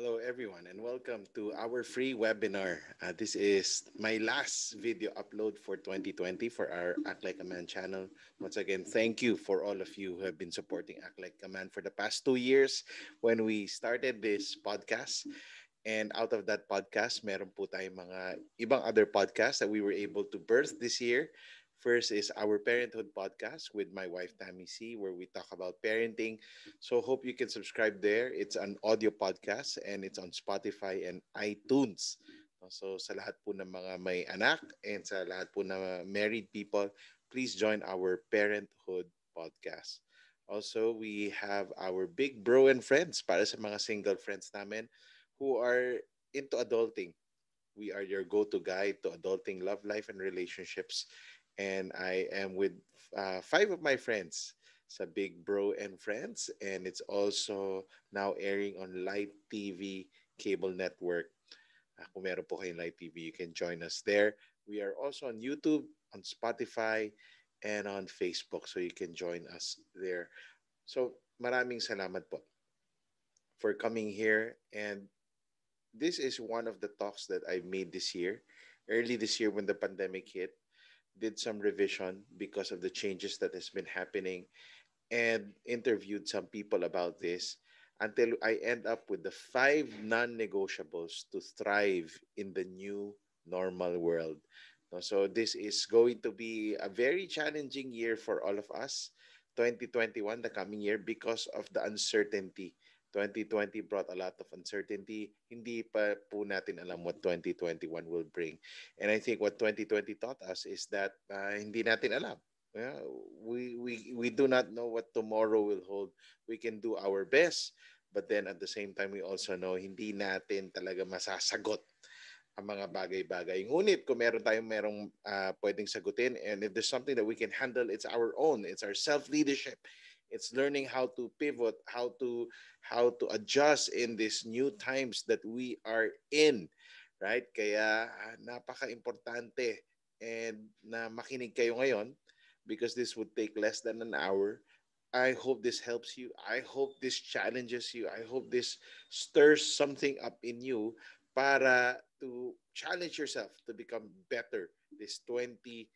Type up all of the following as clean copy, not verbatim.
Hello, everyone, and welcome to our free webinar. This is my last video upload for 2020 for our Act Like a Man channel. Once again, thank you for all of you who have been supporting Act Like a Man for the past 2 years when we started this podcast. And out of that podcast, meron po tayong mga ibang other podcasts that we were able to birth this year. First is our Parenthood podcast with my wife Tammy C, where we talk about parenting. So hope you can subscribe there. It's an audio podcast and it's on Spotify and iTunes. So sa lahat po ng mga may anak and sa lahat po ng married people, please join our Parenthood podcast. Also, we have our Big Bro and Friends para sa mga single friends namin who are into adulting. We are your go-to guide to adulting, love life, and relationships. And I am with five of my friends sa Big Bro and Friends. And it's also now airing on Light TV cable network. Kung meron po kayong Light TV, you can join us there. We are also on YouTube, on Spotify, and on Facebook. So you can join us there. So maraming salamat po for coming here. And this is one of the talks that I made this year. Early this year when the pandemic hit, did some revision because of the changes that has been happening and interviewed some people about this until I end up with the five non-negotiables to thrive in the new normal world. No, so this is going to be a very challenging year for all of us. 2021, the coming year, because of the uncertainty. 2020 brought a lot of uncertainty. Hindi pa po natin alam what 2021 will bring. And I think what 2020 taught us is that hindi natin alam. Yeah, we do not know what tomorrow will hold. We can do our best, but then at the same time, we also know hindi natin talaga masasagot ang mga bagay-bagay. Ngunit kung meron tayong pwedeng sagutin, and if there's something that we can handle, it's our own. It's our self-leadership. It's learning how to pivot, how to adjust in these new times that we are in, right? Kaya napaka-importante and na makinig kayo ngayon because this would take less than an hour. I hope this helps you. I hope this challenges you. I hope this stirs something up in you para to challenge yourself to become better this 2021.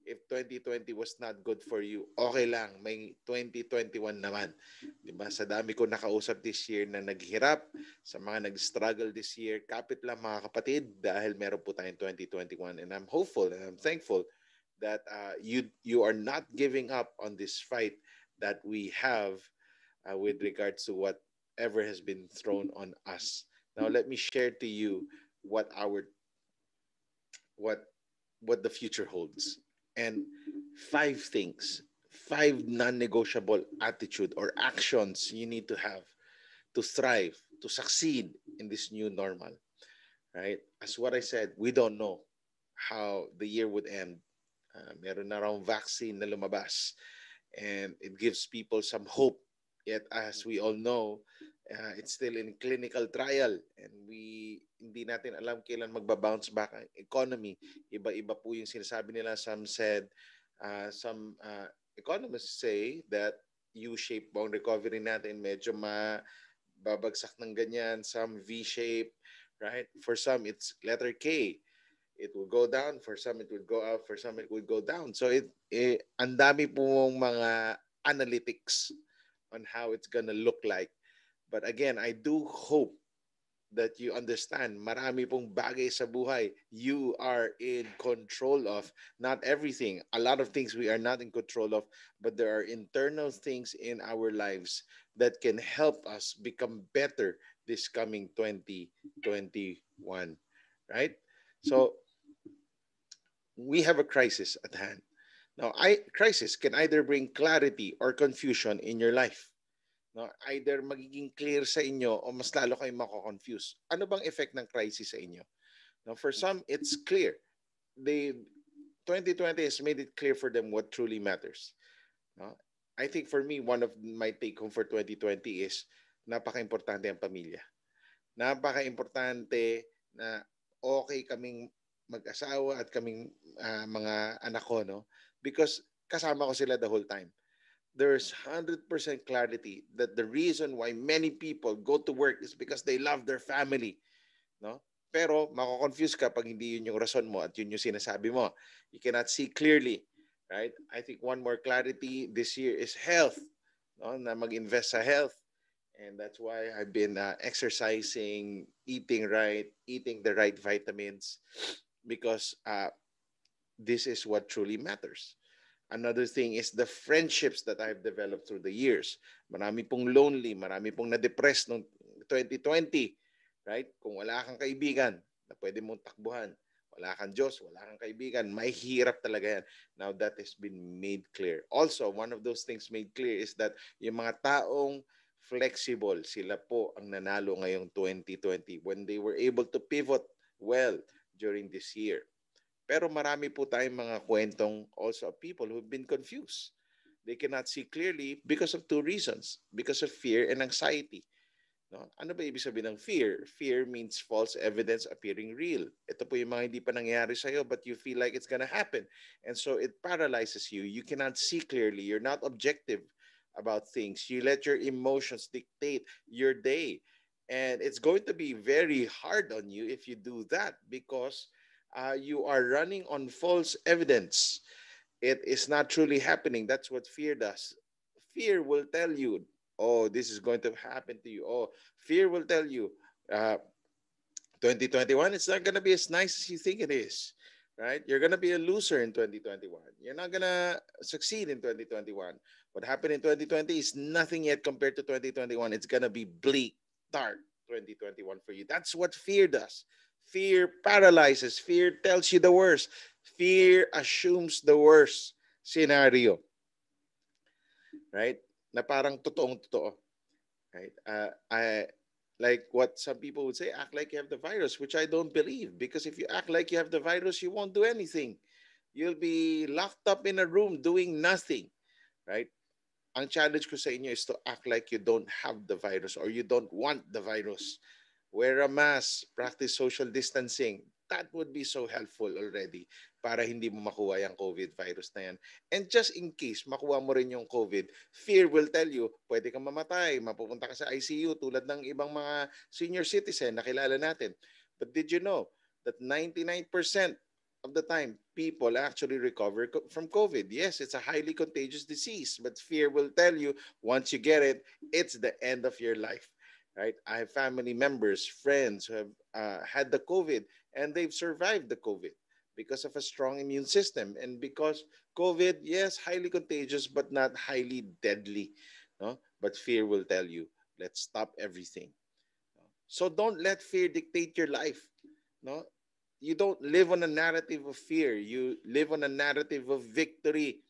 If 2020 was not good for you, okay lang, may 2021 naman. 'Di ba? Sa dami ko nakausap this year na naghirap, sa mga nag-struggle this year, kapit lang mga kapatid dahil meron po tayong 2021 and I'm hopeful and I'm thankful that you are not giving up on this fight that we have with regards to whatever has been thrown on us. Now let me share to you what our what what the future holds and five things, five non-negotiable attitude or actions you need to have to thrive, to succeed in this new normal. Right? As what I said, we don't know how the year would end. Meron na raw vaccine na lumabas and it gives people some hope. Yet, as we all know, it's still in clinical trial and hindi natin alam kailan magbabounce back ang economy. Iba-iba po yung sinasabi nila. Some economists say that U-shape bond recovery natin medyo babagsak ng ganyan. Some V-shape, right? For some, it's letter K. It will go down. For some, it will go up. For some, it will go down. So, ang dami pong mga analytics on how it's gonna look like. But again, I do hope that you understand marami pong bagay sa buhay you are in control of. Not everything. A lot of things we are not in control of, but there are internal things in our lives that can help us become better this coming 2021. Right? So, we have a crisis at hand. Now, crisis can either bring clarity or confusion in your life. No, either magiging clear sa inyo o mas lalo kayong mako-confuse. Ano bang effect ng crisis sa inyo? Now, for some, it's clear. They 2020 has made it clear for them what truly matters. No? I think for me, one of my take home for 2020 is napaka-importante ang pamilya. Napaka-importante na okay kaming mag-asawa at kaming mga anak ko, no? Because kasama ko sila the whole time. there's 100% clarity that the reason why many people go to work is because they love their family, no? Pero mako-confuse ka pag hindi yun yung rason mo at yun yung sinasabi mo. You cannot see clearly, right? I think one more clarity this year is health, no? Na mag-invest sa health. And that's why I've been exercising, eating right, eating the right vitamins, because this is what truly matters. Another thing is the friendships that I've developed through the years. Marami pong lonely, marami pong na-depress noong 2020, right? Kung wala kang kaibigan na pwede mong takbuhan, wala kang Diyos, wala kang kaibigan, may hirap talaga yan. Now that has been made clear. Also, one of those things made clear is that yung mga taong flexible, sila po ang nanalo ngayong 2020 when they were able to pivot well during this year. Pero marami po tayong mga kwentong also of people who've been confused. They cannot see clearly because of two reasons. Because of fear and anxiety. No? Ano ba ibig sabihin ng fear? Fear means false evidence appearing real. Ito po yung mga hindi pa nangyayari sa'yo but you feel like it's gonna happen. And so it paralyzes you. You cannot see clearly. You're not objective about things. You let your emotions dictate your day. And it's going to be very hard on you if you do that because you are running on false evidence. It is not truly happening. That's what fear does. Fear will tell you, oh, this is going to happen to you. Oh, fear will tell you, uh, 2021, it's not going to be as nice as you think it is, right? You're going to be a loser in 2021. You're not going to succeed in 2021. What happened in 2020 is nothing yet compared to 2021. It's going to be bleak, dark 2021 for you. That's what fear does. Fear paralyzes. Fear tells you the worst. Fear assumes the worst scenario, right? Na parang totoong totoo, right? I like what some people would say, act like you have the virus, which I don't believe. Because if you act like you have the virus, you won't do anything. You'll be locked up in a room doing nothing, right? Ang challenge ko sa inyo is to act like you don't have the virus or you don't want the virus. Wear a mask, practice social distancing. That would be so helpful already para hindi mo makuha yung COVID virus na yan. And just in case makuha mo rin yung COVID, fear will tell you, pwede kang mamatay, mapupunta ka sa ICU tulad ng ibang mga senior citizen na kilala natin. But did you know that 99% of the time, people actually recover from COVID? Yes, it's a highly contagious disease, but fear will tell you once you get it, it's the end of your life, right? I have family members, friends who have had the COVID and they've survived the COVID because of a strong immune system and because COVID, yes, highly contagious but not highly deadly. No, but fear will tell you, let's stop everything. So don't let fear dictate your life. No, you don't live on a narrative of fear. You live on a narrative of victory,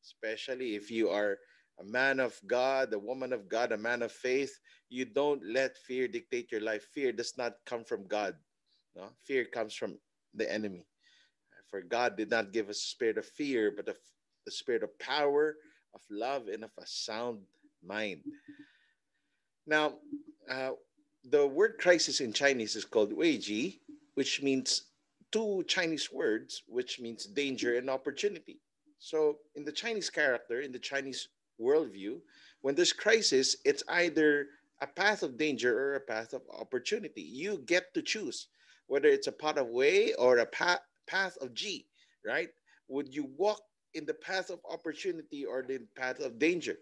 especially if you are a man of God, a woman of God, a man of faith. You don't let fear dictate your life. Fear does not come from God. No? Fear comes from the enemy. For God did not give us a spirit of fear, but of the spirit of power, of love, and of a sound mind. Now, uh, the word crisis in Chinese is called Weiji, which means two Chinese words, which means danger and opportunity. So, in the Chinese character, in the Chinese worldview, when there's crisis, it's either a path of danger or a path of opportunity. You get to choose whether it's a path of way or a path of G, right? Would you walk in the path of opportunity or the path of danger?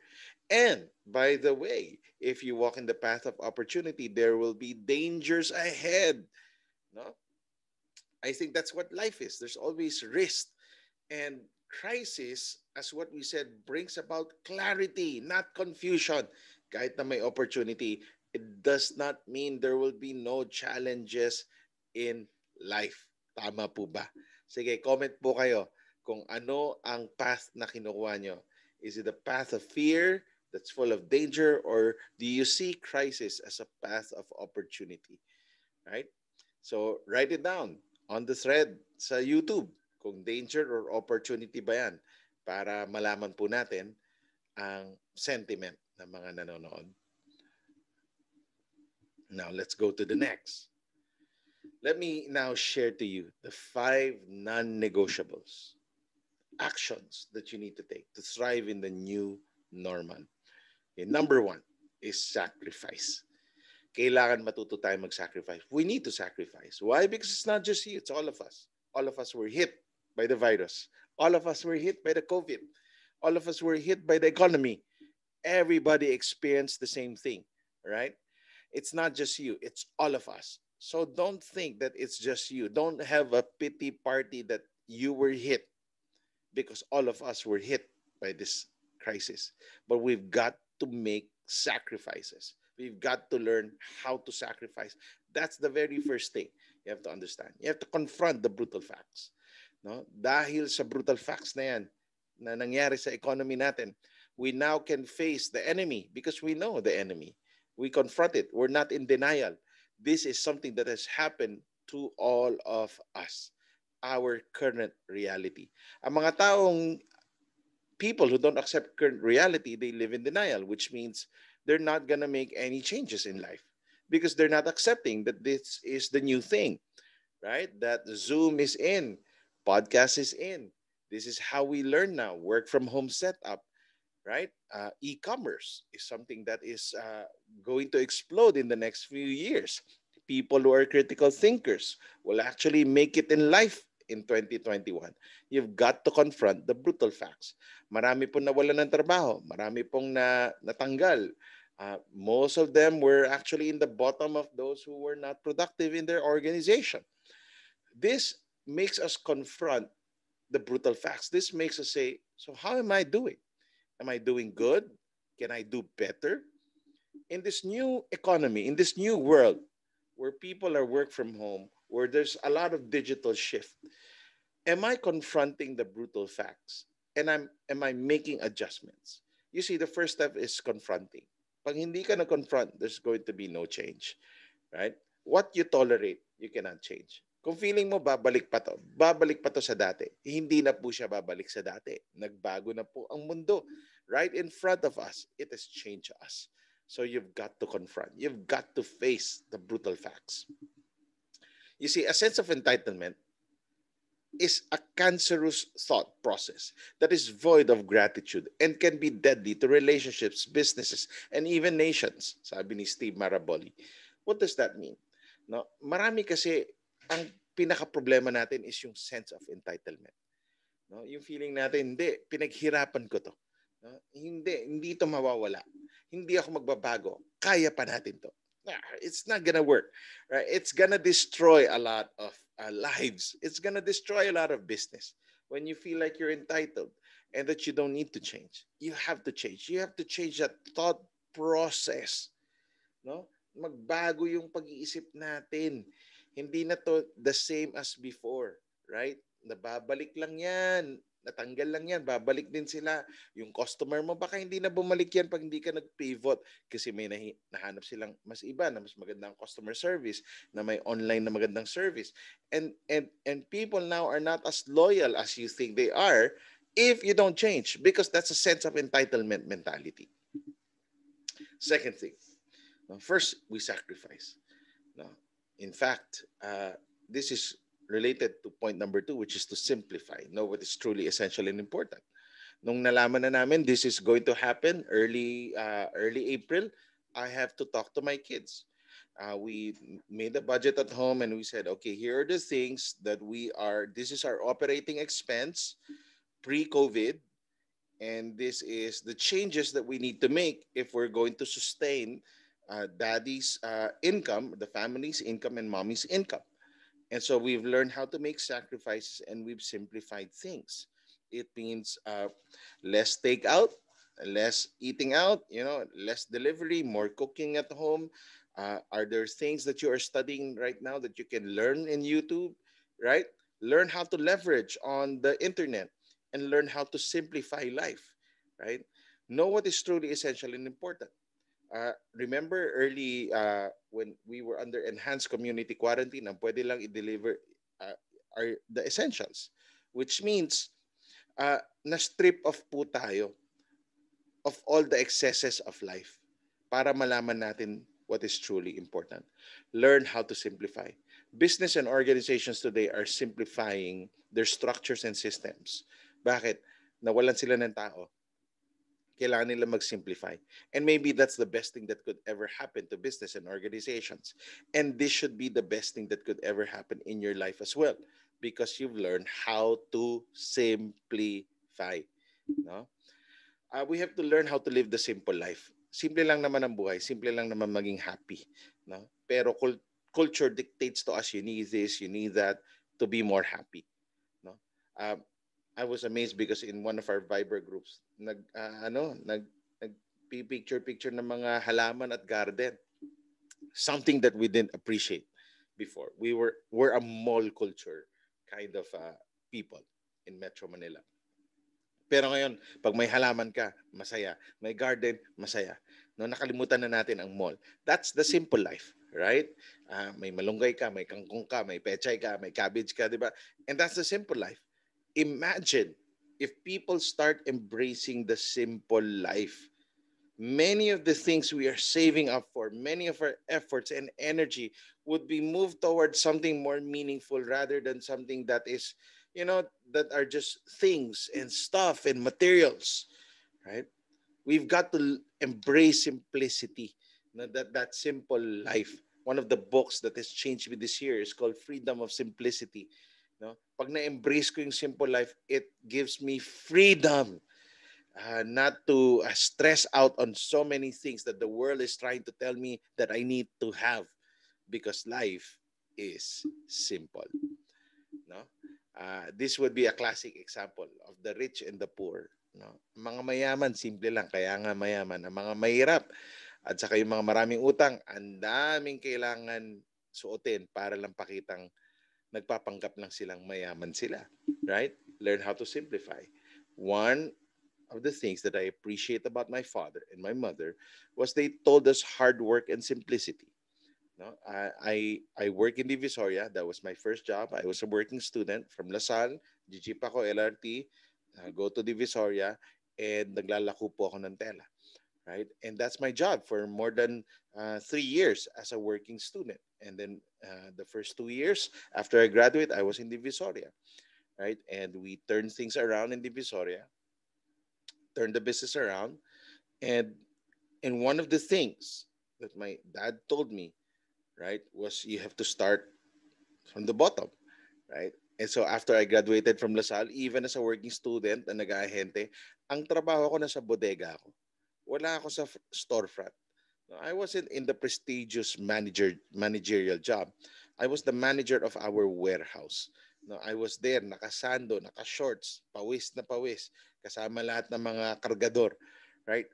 And by the way, if you walk in the path of opportunity, there will be dangers ahead. No, I think that's what life is. There's always risk and crisis, as what we said, brings about clarity, not confusion. Kahit na may opportunity, it does not mean there will be no challenges in life. Tama po ba? Sige, comment po kayo kung ano ang path na kinukuha nyo. Is it a path of fear that's full of danger, or do you see crisis as a path of opportunity? Right? So, write it down on the thread sa YouTube kung danger or opportunity ba yan para malaman po natin ang sentiment ng mga nanonood. Now, let's go to the next. Let me now share to you the 5 non-negotiables, actions that you need to take to thrive in the new normal. Okay, number one is sacrifice. Kailangan matuto tayo mag-sacrifice. We need to sacrifice. Why? Because it's not just you, it's all of us. All of us were hit by the virus. All of us were hit by the COVID. All of us were hit by the economy. Everybody experienced the same thing, right? It's not just you, it's all of us. So don't think that it's just you. Don't have a pity party that you were hit, because all of us were hit by this crisis. But we've got to make sacrifices. We've got to learn how to sacrifice. That's the very first thing you have to understand. You have to confront the brutal facts. No? Dahil sa brutal facts na yan, na nangyari sa economy natin, we now can face the enemy because we know the enemy. We confront it. We're not in denial. This is something that has happened to all of us, our current reality. Ang mga taong people who don't accept current reality, they live in denial, which means they're not going to make any changes in life because they're not accepting that this is the new thing, right? That Zoom is in, podcast is in. This is how we learn now, work from home setup, right? E-commerce is something that is going to explode in the next few years. People who are critical thinkers will actually make it in life in 2021. You've got to confront the brutal facts. Marami pong nawalan ng trabaho. Marami pong natanggal. Most of them were actually in the bottom of those who were not productive in their organization. This makes us confront the brutal facts. This makes us say, so how am I doing? Am I doing good? Can I do better? In this new economy, in this new world, where people are work from home, where there's a lot of digital shift, am I confronting the brutal facts? And am I making adjustments? You see, the first step is confronting. Pag hindi ka na-confront, there's going to be no change, right? What you tolerate, you cannot change. Kung feeling mo babalik pa to sa dati, hindi na po siya babalik sa dati. Nagbago na po ang mundo. Right in front of us, it has changed us. So you've got to confront. You've got to face the brutal facts. You see, a sense of entitlement is a cancerous thought process that is void of gratitude and can be deadly to relationships, businesses, and even nations, sabi ni Steve Maraboli. What does that mean? No, marami kasi ang pinaka-problema natin is yung sense of entitlement. No, yung feeling natin, hindi, pinaghirapan ko to. No, hindi ito mawawala. Hindi ako magbabago. Kaya pa natin to. It's not gonna work, right? It's gonna destroy a lot of lives. It's gonna destroy a lot of business when you feel like you're entitled and that you don't need to change. You have to change. You have to change that thought process. No? Magbago yung pag-iisip natin. Hindi na to the same as before, right? Nababalik lang yan. Natanggal lang yan, babalik din sila. Yung customer mo, baka hindi na bumalik yan pag hindi ka nag-pivot kasi may nahanap silang mas iba na mas magandang customer service, na may online na magandang service. And people now are not as loyal as you think they are if you don't change, because that's a sense of entitlement mentality. Second thing, first, we sacrifice. In fact, this is related to point number 2, which is to simplify. Know what is truly essential and important. Nung nalaman na namin this is going to happen early April, I have to talk to my kids. We made a budget at home and we said, okay, here are the things that this is our operating expense pre-COVID, and this is the changes that we need to make if we're going to sustain daddy's income, the family's income, and mommy's income. And so we've learned how to make sacrifices and we've simplified things. It means less takeout, less eating out, less delivery, more cooking at home. Are there things that you are studying right now that you can learn in YouTube, right? Learn how to leverage on the internet and learn how to simplify life, right? Know what is truly essential and important. Remember early when we were under enhanced community quarantine, ang pwede lang i-deliver are the essentials, which means na-strip off po tayo of all the excesses of life para malaman natin what is truly important. Learn how to simplify. Business and organizations today are simplifying their structures and systems. Bakit? Nawalan sila ng tao. Kailangan nila mag-simplify. And maybe that's the best thing that could ever happen to business and organizations. And this should be the best thing that could ever happen in your life as well, because you've learned how to simplify. No? We have to learn how to live the simple life. Simple lang naman ang buhay. Simple lang naman maging happy. No? Pero culture dictates to us, you need this, you need that to be more happy. No? Um, I was amazed because in one of our Viber groups, nag picture ng mga halaman at garden. Something that we didn't appreciate before. We're a mall culture kind of people in Metro Manila. Pero ngayon, pag may halaman ka, masaya. May garden, masaya. No, nakalimutan na natin ang mall. That's the simple life, right? May malunggay ka, may kangkong ka, may pechay ka, may cabbage ka, di ba? And that's the simple life. Imagine if people start embracing the simple life. Many of the things we are saving up for, many of our efforts and energy would be moved towards something more meaningful rather than something that is, that are just things and stuff and materials, right? We've got to embrace simplicity, that simple life. One of the books that has changed me this year is called Freedom of Simplicity. No? Pag na-embrace ko yung simple life, it gives me freedom not to stress out on so many things that the world is trying to tell me that I need to have, because life is simple. No? This would be a classic example of the rich and the poor. No? Mga mayaman, simple lang, kaya nga mayaman. Ang mga mahirap at saka yung mga maraming utang, ang daming kailangan suotin para lang pakitang nagpapanggap lang silang mayaman sila. Right? Learn how to simplify. One of the things that I appreciate about my father and my mother was they told us hard work and simplicity. No, I work in Divisoria. That was my first job. I was a working student from LaSalle, GG pa ko, LRT, go to Divisoria, and naglalako po ako ng tela. Right? And that's my job for more than 3 years as a working student. And then the first 2 years after I graduate, I was in Divisoria. Right? And we turned things around in Divisoria, turned the business around. And one of the things that my dad told me, right, was you have to start from the bottom, right? And so after I graduated from LaSalle, even as a working student na nag-ahente, ang trabaho ko nasa bodega ako. Wala ako sa storefront. No, I wasn't in the prestigious managerial job. I was the manager of our warehouse. No, I was there, nakasando, naka-shorts, pawis na pawis, kasama lahat ng mga kargador, right?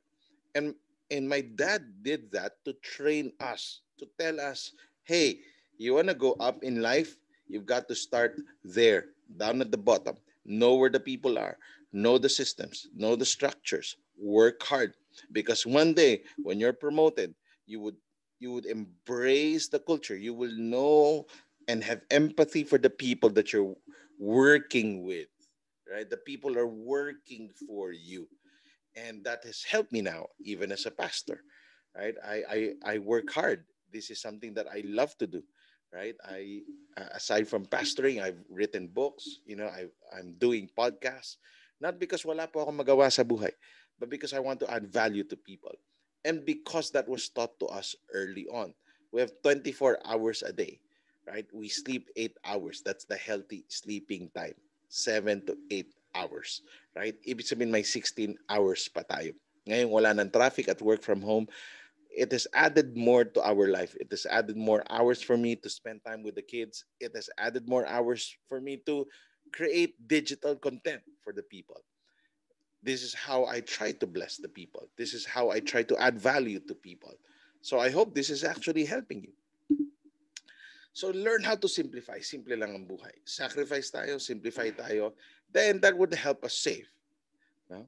And my dad did that to train us, to tell us, hey, you want to go up in life, you've got to start there, down at the bottom. Know where the people are, know the systems, know the structures, work hard. Because one day, when you're promoted, you would embrace the culture. You will know and have empathy for the people that you're working with, right? The people are working for you, and that has helped me now, even as a pastor, right? I work hard. This is something that I love to do, right? I aside from pastoring, I've written books. I'm doing podcasts, not because wala po akong magawa sa buhay, but because I want to add value to people, and because that was taught to us early on. We have 24 hours a day, right? We sleep 8 hours. That's the healthy sleeping time, 7 to 8 hours, right? Ibig sabihin may 16 hours pa tayo. Ngayon wala ng traffic at work from home. It has added more to our life. It has added more hours for me to spend time with the kids. It has added more hours for me to create digital content for the people. This is how I try to bless the people. This is how I try to add value to people. So I hope this is actually helping you. So learn how to simplify. Simple lang ang buhay. Sacrifice tayo, simplify tayo. Then that would help us save. No?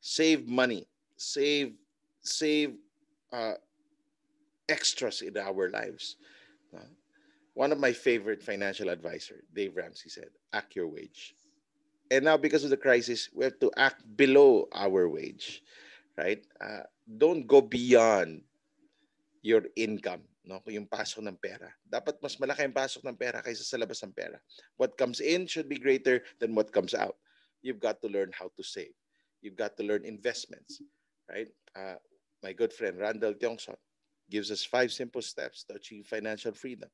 Save money. Save uh, extras in our lives. No? One of my favorite financial advisor, Dave Ramsey, said, act your wage. And now because of the crisis, we have to act below our wage. Right? Don't go beyond your income, no? Yung pasok ng pera. Dapat mas malaki ang pasok ng pera kaysa sa labas ng pera. What comes in should be greater than what comes out. You've got to learn how to save. You've got to learn investments, right? Uh, my good friend Randall Tiongson gives us 5 simple steps to achieve financial freedom,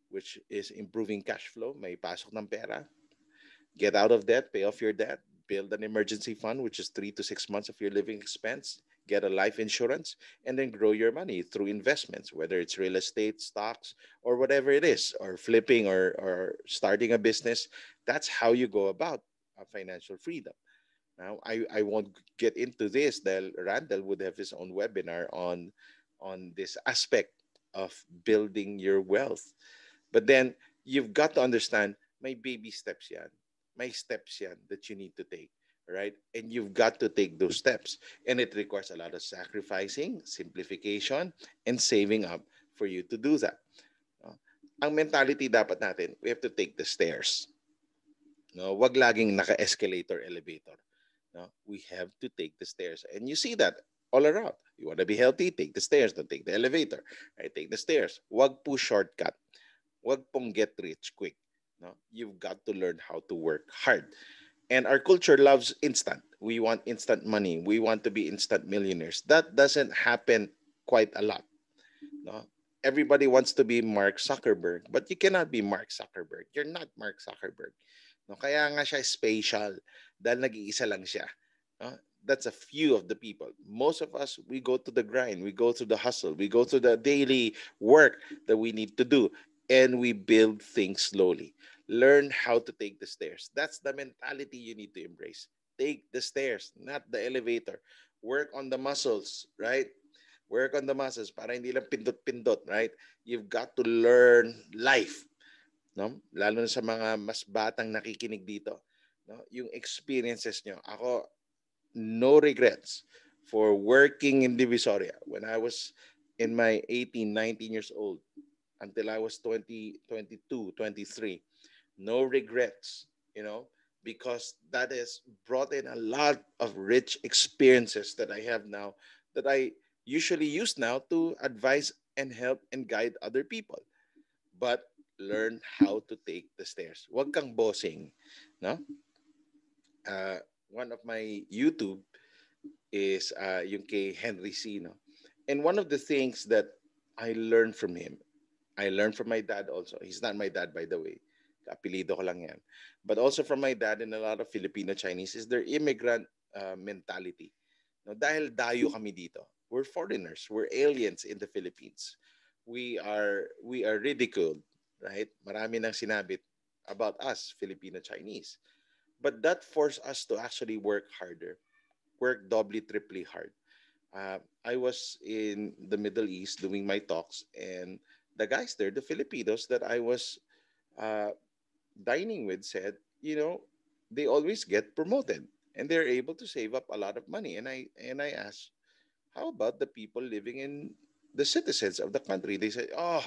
which is improving cash flow, may pasok ng pera, get out of debt, pay off your debt, build an emergency fund, which is 3 to 6 months of your living expense, get a life insurance, and then grow your money through investments, whether it's real estate, stocks, or whatever it is, or flipping or starting a business. That's how you go about financial freedom. Now, I won't get into this. That Randall would have his own webinar on this aspect of building your wealth. But then you've got to understand my baby steps yan. My steps yan that you need to take. Right? And you've got to take those steps. And it requires a lot of sacrificing, simplification, and saving up for you to do that. No? Ang mentality dapat natin, we have to take the stairs. No, wag laging naka-escalator elevator. No, we have to take the stairs. And you see that all around. You want to be healthy, take the stairs, don't take the elevator. Right? Take the stairs. Wag po shortcut. Wag pong get rich quick. No? You've got to learn how to work hard. And our culture loves instant. We want instant money. We want to be instant millionaires. That doesn't happen quite a lot. No? Everybody wants to be Mark Zuckerberg, but you cannot be Mark Zuckerberg. You're not Mark Zuckerberg. No, kaya nga siya special dahil nag-iisa lang siya. No? That's a few of the people. Most of us, we go to the grind, we go to the hustle, we go to the daily work that we need to do, and we build things slowly. Learn how to take the stairs. That's the mentality you need to embrace. Take the stairs, not the elevator. Work on the muscles, right? Work on the muscles para hindi lang pindot-pindot, right? You've got to learn life, no? Lalo na sa mga mas batang nakikinig dito, no? Yung experiences nyo. Ako, no regrets for working in Divisoria when I was in my 18, 19 years old until I was 20, 22, 23. No regrets, because that has brought in a lot of rich experiences that I have now that I usually use now to advise and help and guide other people. But learn how to take the stairs. Wag kang bossing, no? One of my YouTube is yung kay Henry C, no? And one of the things that I learned from him, I learned from my dad also. He's not my dad, by the way. Apelido ko lang yan. But also from my dad and a lot of Filipino Chinese is their immigrant mentality. No, dahil dayo kami dito. We're foreigners. We're aliens in the Philippines. We are ridiculed, right? Marami nang sinabit about us, Filipino Chinese. But that forced us to actually work harder, work doubly, triply hard. I was in the Middle East doing my talks, and the guys there, the Filipinos that I was uh, dining with, said, they always get promoted and they're able to save up a lot of money. And I asked, how about the people living in the citizens of the country? They said, oh,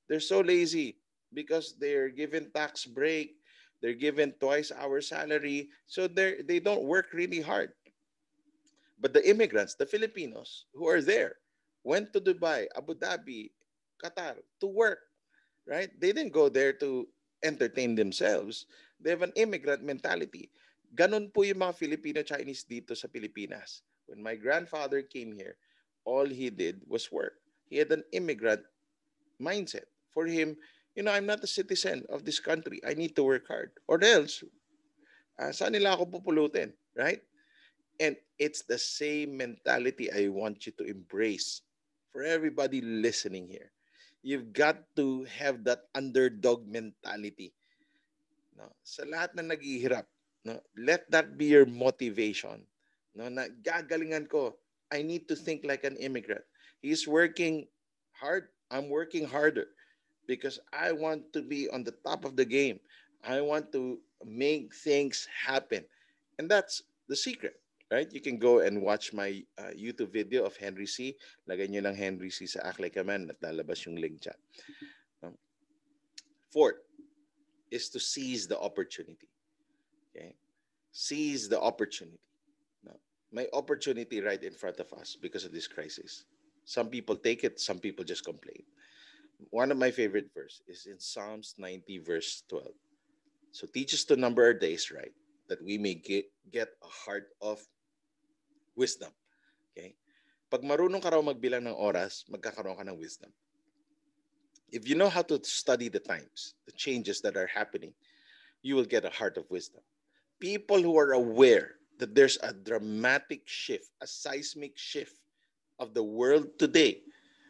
they're so lazy because they're given tax break, they're given twice our salary, so they don't work really hard. But the immigrants, the Filipinos who are there, went to Dubai, Abu Dhabi, Qatar to work, right? They didn't go there to entertain themselves. They have an immigrant mentality. Ganon po yung mga Filipino-Chinese dito sa Pilipinas. When my grandfather came here, all he did was work. He had an immigrant mindset. For him, I'm not a citizen of this country. I need to work hard. Or else, saan nila ako pupulutin? Right? And it's the same mentality I want you to embrace for everybody listening here. You've got to have that underdog mentality. No? Sa lahat na naghihirap, no? Let that be your motivation. No? Na gagalingan ko, I need to think like an immigrant. He's working hard. I'm working harder because I want to be on the top of the game. I want to make things happen. And that's the secret, right? You can go and watch my YouTube video of Henry C. Lagay nyo lang Henry C sa Act Like a Man at lalabas yung link chat. Fourth is to seize the opportunity. Okay? Seize the opportunity. Now, my opportunity right in front of us because of this crisis. Some people take it, some people just complain. One of my favorite verse is in Psalms 90 verse 12. So teach us to number our days right, that we may get a heart of wisdom. Okay? Pag marunong ka raw magbilang ng oras, magkakaroon ka ng wisdom. If you know how to study the times, the changes that are happening, you will get a heart of wisdom. People who are aware that there's a dramatic shift, a seismic shift of the world today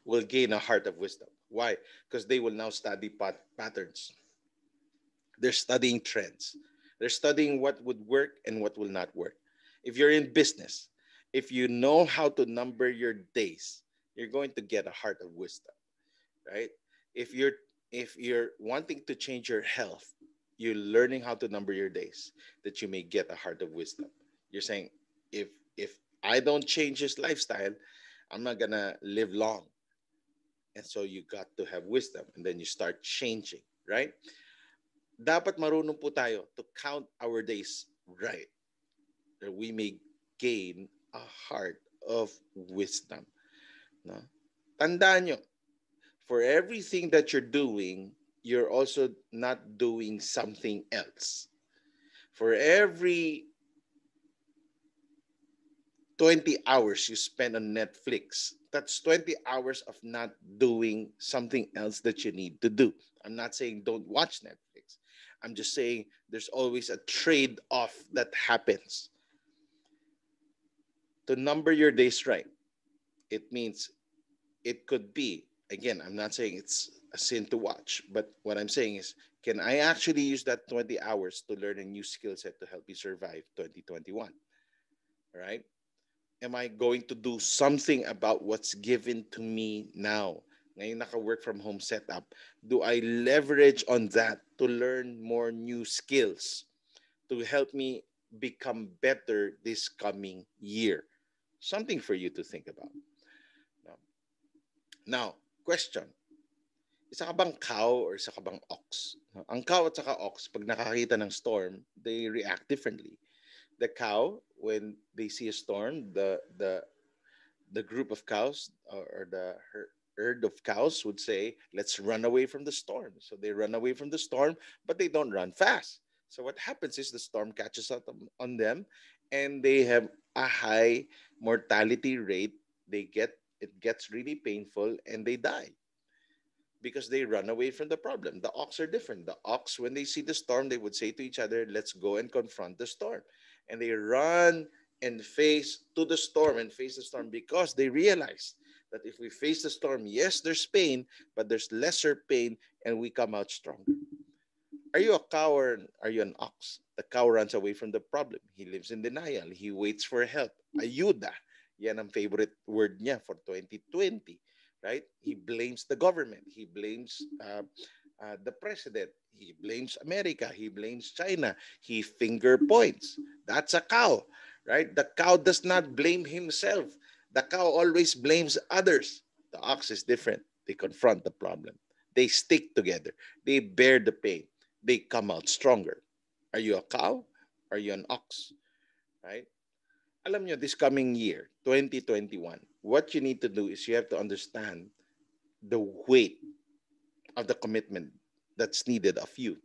will gain a heart of wisdom. Why? Because they will now study patterns. They're studying trends. They're studying what would work and what will not work. If you're in business, if you know how to number your days, you're going to get a heart of wisdom, right? If you're wanting to change your health, you're learning how to number your days that you may get a heart of wisdom. You're saying, if I don't change this lifestyle, I'm not gonna live long. And so you got to have wisdom, and then you start changing, right? Dapat marunong po tayo to count our days right, that we may gain a heart of wisdom. No? Tandaan nyo, for everything that you're doing, you're also not doing something else. For every 20 hours you spend on Netflix, that's 20 hours of not doing something else that you need to do. I'm not saying don't watch Netflix. I'm just saying there's always a trade-off that happens. To number your days right, it means it could be, again, I'm not saying it's a sin to watch, but what I'm saying is, can I actually use that 20 hours to learn a new skill set to help me survive 2021? All right? Am I going to do something about what's given to me now? Ngayon naka-work from home setup, do I leverage on that to learn more new skills to help me become better this coming year? Something for you to think about. Now, question. Isa ka bang cow or isa ka bang ox? Ang cow at saka ox, pag nakakita ng storm, they react differently. The cow, when they see a storm, the group of cows or the herd of cows would say, let's run away from the storm. So they run away from the storm, but they don't run fast. So what happens is the storm catches up on them and they have a high mortality rate. It gets really painful and they die because they run away from the problem. The ox are different. The ox, when they see the storm, they would say to each other, let's go and confront the storm. And they run and face to the storm and face the storm because they realize that if we face the storm, yes, there's pain, but there's lesser pain and we come out stronger. Are you a cow or are you an ox? The cow runs away from the problem. He lives in denial. He waits for help. Ayuda. Yan ang favorite word niya for 2020. Right? He blames the government. He blames the president. He blames America. He blames China. He finger points. That's a cow, right? The cow does not blame himself. The cow always blames others. The ox is different. They confront the problem. They stick together. They bear the pain. They come out stronger. Are you a cow? Are you an ox? Right? Alam nyo, this coming year, 2021, what you need to do is you have to understand the weight of the commitment that's needed of you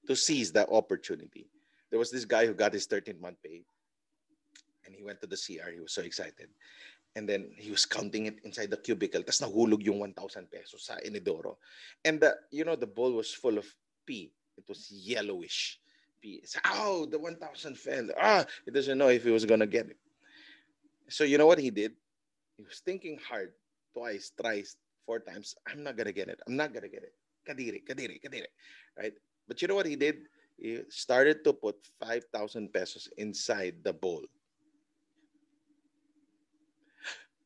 to seize that opportunity. There was this guy who got his 13th month pay and he went to the CR. He was so excited. And then he was counting it inside the cubicle. Tapos nahulog yung 1,000 pesos sa inidoro. And the bowl was full of pee. It was yellowish. It's, oh, the 1,000 fell. He doesn't know if he was going to get it. So you know what he did? He was thinking hard, twice, thrice, 4 times. I'm not going to get it. I'm not going to get it. Kadiri, kadiri, kadiri. Right? But you know what he did? He started to put 5,000 pesos inside the bowl.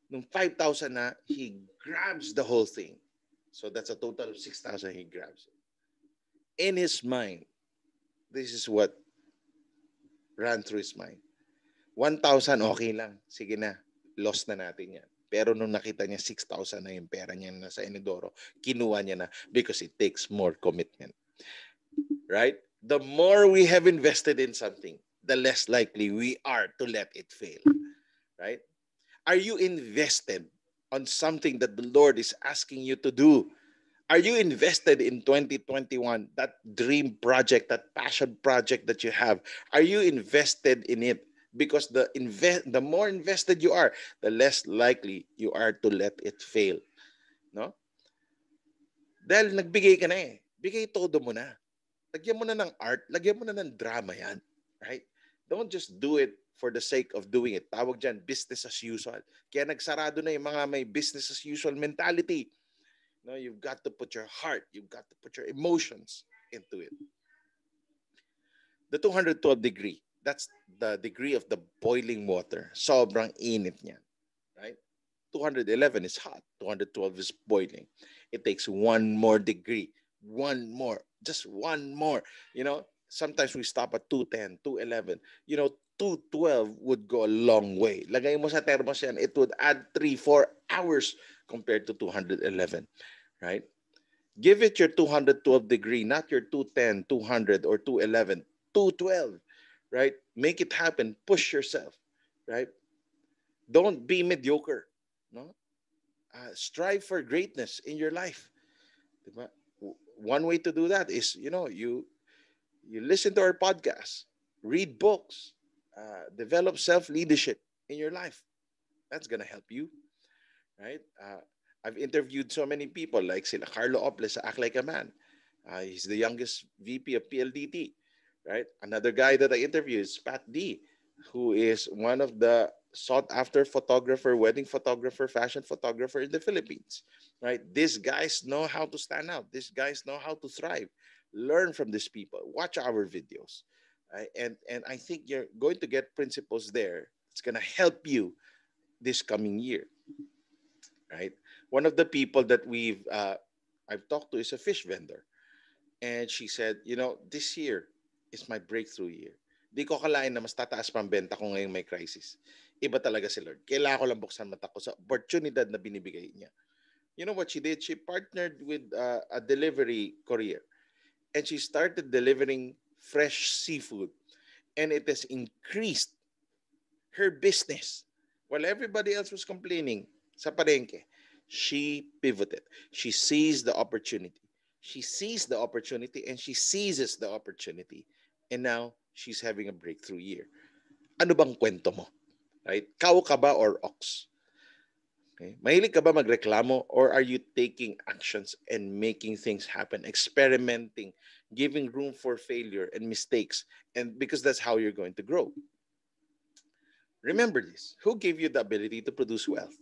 Nung 5,000 na, he grabs the whole thing. So that's a total of 6,000 he grabs. In his mind, this is what ran through his mind. 1,000, okay lang. Sige na, lost na natin yan. Pero nung nakita niya 6,000 na yung pera niya nasa inidoro, kinuha niya na because it takes more commitment. Right? The more we have invested in something, the less likely we are to let it fail. Right? Are you invested on something that the Lord is asking you to do? Are you invested in 2021, that dream project, that passion project that you have? Are you invested in it because the more invested you are, the less likely you are to let it fail. No? Dahil nagbigay ka na eh. Bigay todo mo na. Lagyan mo na ng art, lagyan mo na ng drama yan. Right? Don't just do it for the sake of doing it. Tawag dyan, business as usual. Kaya nagsarado na yung mga may business as usual mentality. No, you've got to put your heart, you've got to put your emotions into it. The 212 degree, that's the degree of the boiling water. Sobrang init niyan. Right? 211 is hot. 212 is boiling. It takes one more degree. One more. Just one more. Sometimes we stop at 210, 211. 212 would go a long way. Lagay mo sa thermos yan, it would add 3-4 hours compared to 211. Right? Give it your 212 degree, not your 210, 200, or 211. 212. Right? Make it happen. Push yourself. Right? Don't be mediocre. No? Strive for greatness in your life. Diba? One way to do that is, you listen to our podcast, read books, develop self-leadership in your life. That's gonna help you, right? I've interviewed so many people like sila Carlo Oples sa Act Like a Man. He's the youngest VP of PLDT, right? Another guy that I interviewed is Pat D, who is one of the sought-after photographer, wedding photographer, fashion photographer in the Philippines, right? These guys know how to stand out. These guys know how to thrive. Learn from these people. Watch our videos, right? And I think you're going to get principles there. It's gonna help you this coming year, right? One of the people that I've talked to is a fish vendor, and she said, this year is my breakthrough year. Di ko kalain na mas tataas pa ang benta ko ngayong may crisis. Iba talaga si Lord. Kailangan ko lang buksan mata ko sa oportunidad na binibigay niya. You know what she did? She partnered with a delivery courier, and she started delivering fresh seafood, and it has increased her business. While everybody else was complaining sa palengke, she pivoted. She sees the opportunity. She sees the opportunity and she seizes the opportunity. And now, she's having a breakthrough year. Ano bang kwento mo? Right? Cow ka ba or ox? Okay. Mahilig ka ba magreklamo, or are you taking actions and making things happen, experimenting, giving room for failure and mistakes, and because that's how you're going to grow. Remember this. Who gave you the ability to produce wealth?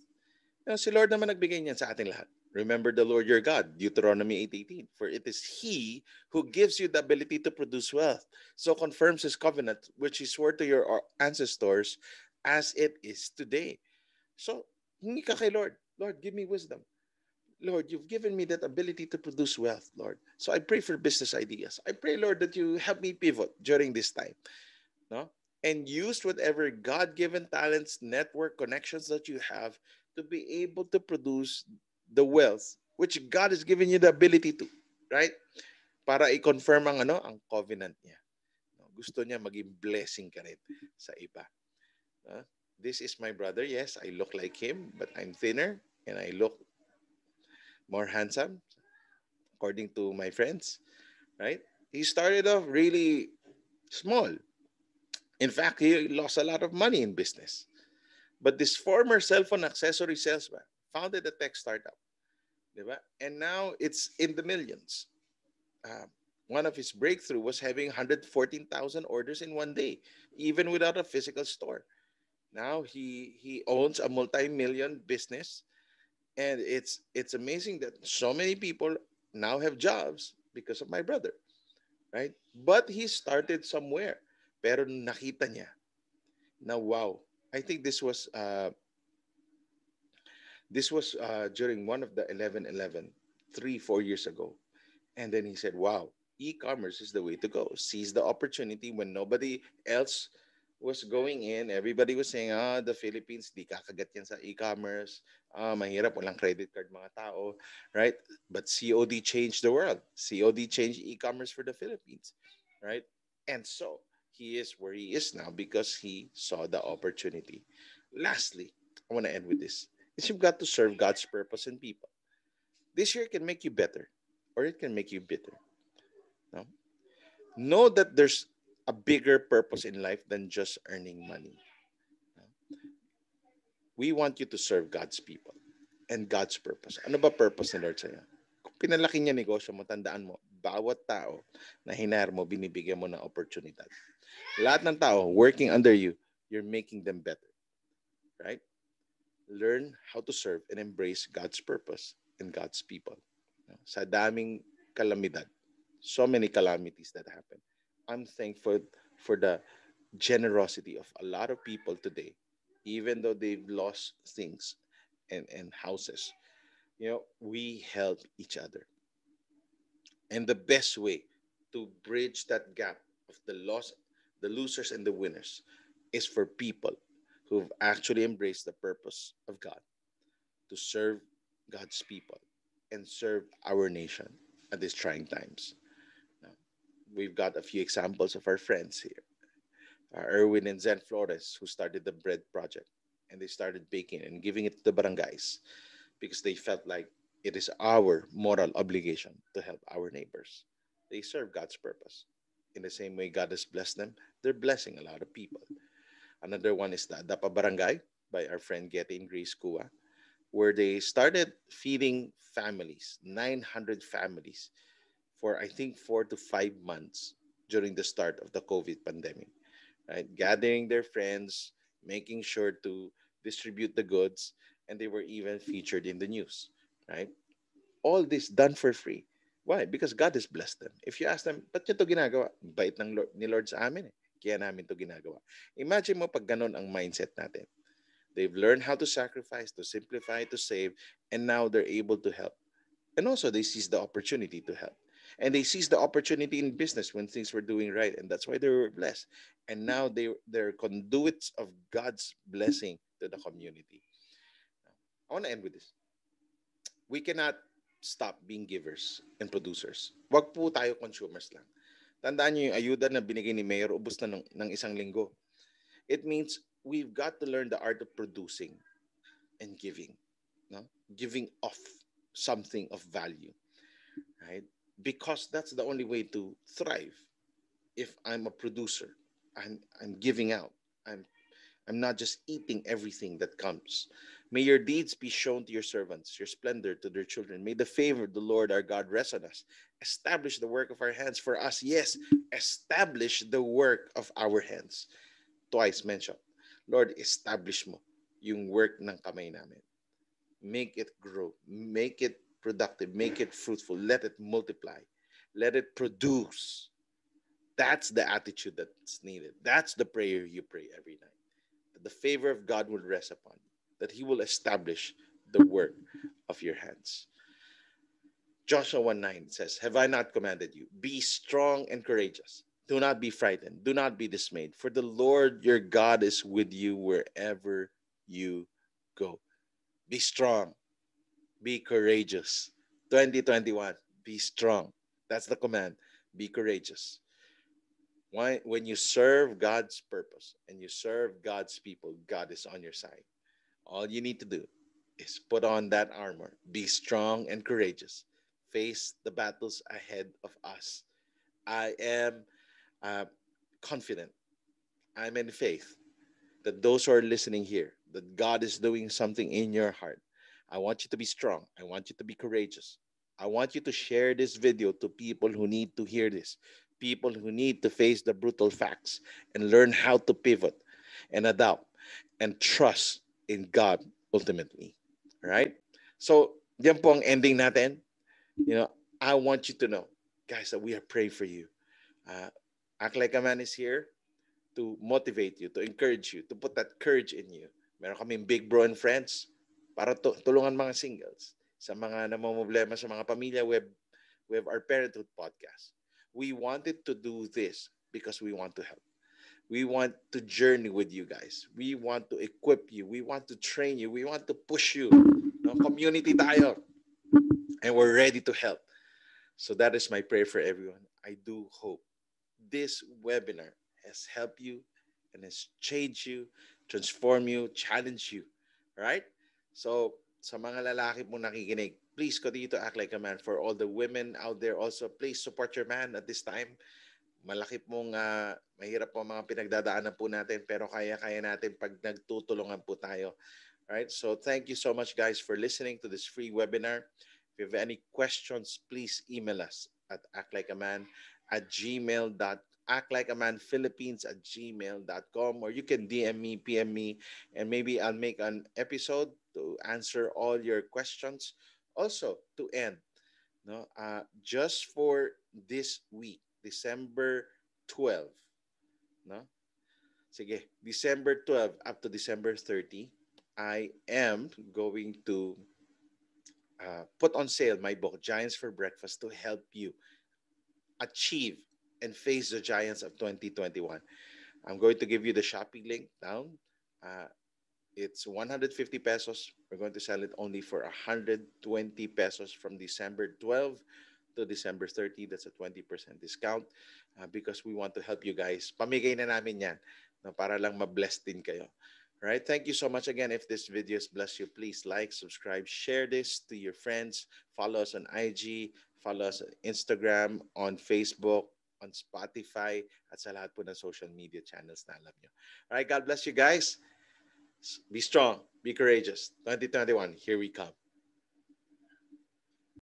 Si Lord naman nagbigay niyan sa ating lahat. Remember the Lord your God, Deuteronomy 8:18. For it is He who gives you the ability to produce wealth. So confirms His covenant, which He swore to your ancestors as it is today. So, hingi ka kay Lord. Lord, give me wisdom. Lord, you've given me that ability to produce wealth, Lord. So I pray for business ideas. I pray, Lord, that you help me pivot during this time. No? And use whatever God-given talents, network, connections that you have to be able to produce the wealth which God has given you the ability to. Right? Para i-confirm ang covenant niya. Gusto niya maging blessing ka rin sa iba. This is my brother. Yes, I look like him, but I'm thinner and I look more handsome, according to my friends. Right? He started off really small. In fact, he lost a lot of money in business. But this former cell phone accessory salesman founded a tech startup. Diba? And now it's in the millions. One of his breakthrough was having 114,000 orders in one day, even without a physical store. Now he owns a multi-million business, and it's amazing that so many people now have jobs because of my brother, right? But he started somewhere, pero nakita niya na wow. I think this was during one of the 11/11, 3-4 years ago, and then he said, "Wow, e-commerce is the way to go." Seize the opportunity when nobody else was going in. Everybody was saying, the Philippines, di kakagat yan sa e-commerce. Mahirap, walang credit card mga tao. Right? But COD changed the world. COD changed e-commerce for the Philippines. Right? And so, he is where he is now because he saw the opportunity. Lastly, I want to end with this. Is you've got to serve God's purpose in people. This year can make you better or it can make you bitter. No? Know that there's a bigger purpose in life than just earning money. We want you to serve God's people and God's purpose. Ano ba purpose ni Lord sa'yo? Kung pinalaki niya negosyo mo, tandaan mo, bawat tao na hinar mo, binibigyan mo ng oportunidad. Lahat ng tao working under you, you're making them better. Right? Learn how to serve and embrace God's purpose and God's people. Sa daming kalamidad, so many calamities that happen, I'm thankful for the generosity of a lot of people today, even though they've lost things and houses. We help each other. And the best way to bridge that gap of the losers and the winners is for people who've actually embraced the purpose of God to serve God's people and serve our nation at these trying times. Now, we've got a few examples of our friends here. Erwin and Zen Flores, who started the bread project, and they started baking and giving it to the barangays because they felt like it is our moral obligation to help our neighbors. They serve God's purpose. In the same way God has blessed them, they're blessing a lot of people. Another one is the Adapa Barangay by our friend Getty and Grace Kua, where they started feeding families, 900 families, for I think 4 to 5 months during the start of the COVID pandemic, right? Gathering their friends, making sure to distribute the goods, and they were even featured in the news, right? All this done for free. Why? Because God has blessed them. If you ask them, ba't nyo to ginagawa? Bait ng Lord, ni Lord sa amin eh. Kaya namin to ginagawa. Imagine mo pag ganun ang mindset natin. They've learned how to sacrifice, to simplify, to save, and now they're able to help. And also, they seize the opportunity to help. And they seize the opportunity in business when things were doing right. And that's why they were blessed. And now they're conduits of God's blessing to the community. I want to end with this. We cannot stop being givers and producers. Wag po tayo consumers lang. Tandaan niyo yung ayuda na binigay ni Mayor, ubos na ng isang linggo. It means we've got to learn the art of producing and giving. No? Giving off something of value. Right? Because that's the only way to thrive. If I'm a producer, I'm giving out. I'm not just eating everything that comes. May your deeds be shown to your servants, your splendor to their children. May the favor of the Lord our God rest on us. Establish the work of our hands for us. Yes, establish the work of our hands. Twice mentioned. Lord, establish mo yung work ng kamay namin. Make it grow. Make it productive. Make it fruitful. Let it multiply. Let it produce. That's the attitude that's needed. That's the prayer you pray every night. That the favor of God will rest upon you. That He will establish the work of your hands. Joshua 1:9 says, have I not commanded you? Be strong and courageous. Do not be frightened. Do not be dismayed. For the Lord your God is with you wherever you go. Be strong. Be courageous. 2021, be strong. That's the command. Be courageous. Why? When you serve God's purpose and you serve God's people, God is on your side. All you need to do is put on that armor. Be strong and courageous. Face the battles ahead of us. I am confident. I'm in faith that those who are listening here, that God is doing something in your heart. I want you to be strong. I want you to be courageous. I want you to share this video to people who need to hear this, people who need to face the brutal facts and learn how to pivot and adapt and trust in God ultimately. All right? So, yan po ang ending natin. I want you to know, guys, that we are praying for you. Act Like a Man is here to motivate you, to encourage you, to put that courage in you. Meron kaming Big Bro and Friends para tulungan mga singles. Sa mga namomroblema sa mga pamilya, we have our Parenthood Podcast. We wanted to do this because we want to help. We want to journey with you guys. We want to equip you. We want to train you. We want to push you. Community tayo. And we're ready to help. So that is my prayer for everyone. I do hope this webinar has helped you and has changed you, transformed you, challenged you. Right? So, sa mga lalaki pong nakikinig, please continue to act like a man. For all the women out there also, please support your man at this time. malaki pong mahirap po mga pinagdadaanan po natin pero kaya-kaya natin pag nagtutulungan po tayo. Alright, so thank you so much guys for listening to this free webinar. If you have any questions, please email us at actlikeamanphilippines@gmail.com, or you can DM me, PM me, and maybe I'll make an episode to answer all your questions. Also, to end, no, just for this week, December 12, no? Sige, December 12 up to December 30, I am going to put on sale my book, Giants for Breakfast, to help you achieve and face the giants of 2021. I'm going to give you the Shopee link down. Uh, it's 150 pesos. We're going to sell it only for 120 pesos from December 12 to December 30. That's a 20% discount because we want to help you guys. Pamigay na namin yan no, para lang ma-bless din kayo. All right. Thank you so much again. If this video has blessed you, please like, subscribe, share this to your friends. Follow us on IG, follow us on Instagram, on Facebook, on Spotify, at sa lahat po ng social media channels na alam nyo. All right. God bless you guys. Be strong. Be courageous. 2021, here we come.